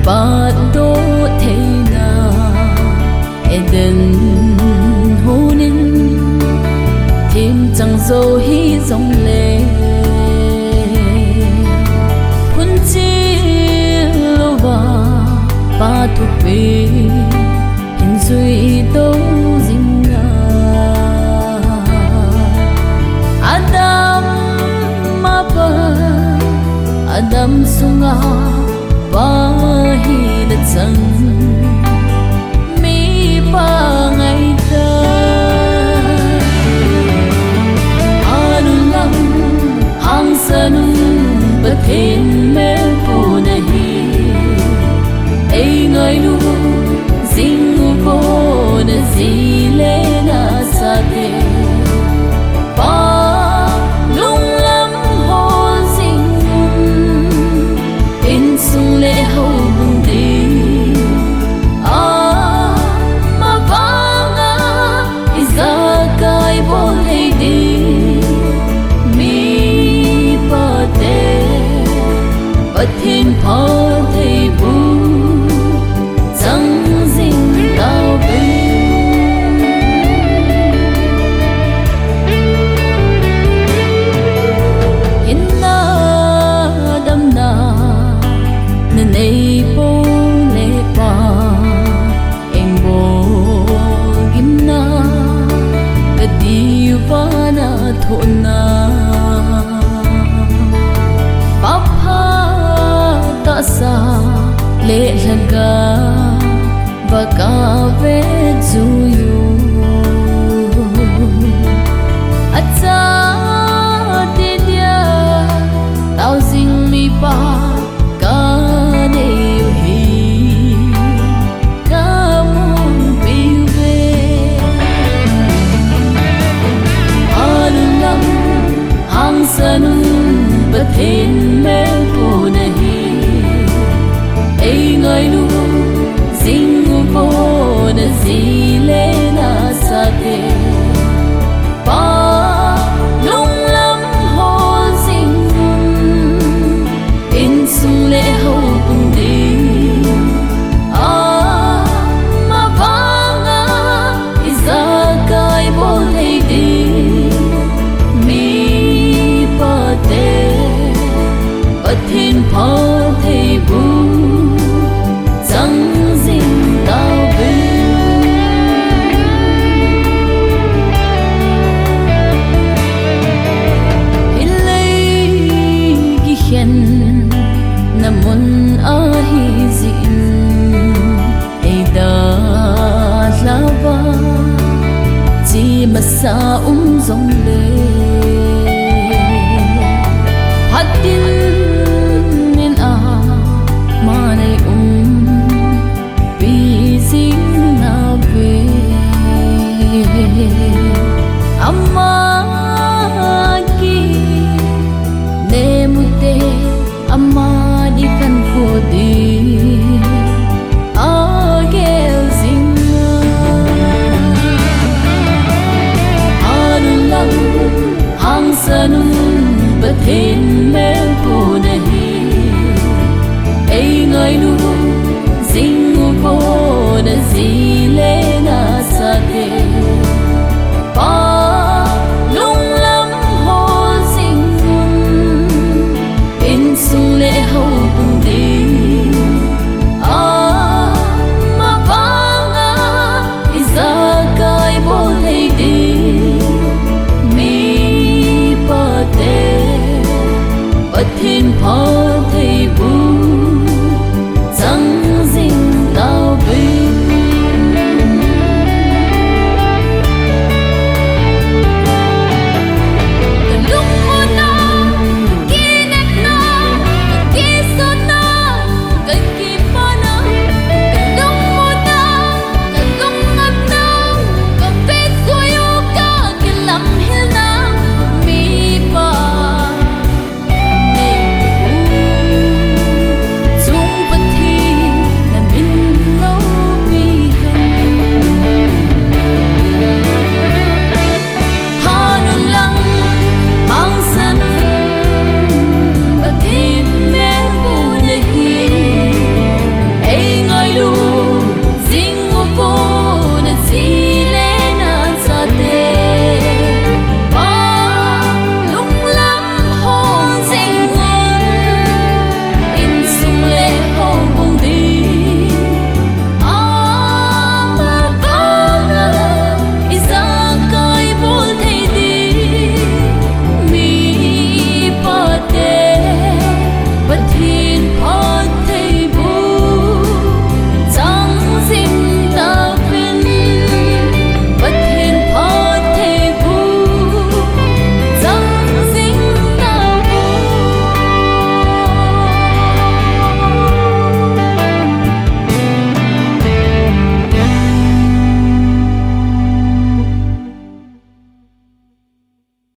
Ba đô thế na Eden honin thêm chẳng dâu hi dòng lệ phun chi lô ba ba thuộc về hình duy đâu dinh Adam ma ba Adam sunga bahi na sang mi pa ngày ta anu lam hang sanun bathin me po nahi ei ngai nu zingu po na zile na sa de lệ hậu bừng đi mà vanga isa kai bol hay đi mi pa te pathin pa thei bu chẳng dinh lao bên hin na đam na nei po le pa em bo gimna di vana thona papa ta sa le laga baka ve zuyu acha ti dia tao sing mi pa sanun bathin me po nahi ei ngai nu zingu po na zile na sa te pa lung lam ho zingun in sung le ho bung di ma vanga isa kai bol hey di pathin pa thei bu chẳng dinh tao bên hin lei gi khen namun a hi zin ei da lava chi masa zong le hatin amma ki ne mute amma di kan khodi agel zinga anulam hang sanun bathin me po nahi ei ngai nu zingu po na zile na sa de pa lung lam ho zingun in sung lệ hậu bừng đi mà vanga isa kai bol hay đi mi pa te pathin pa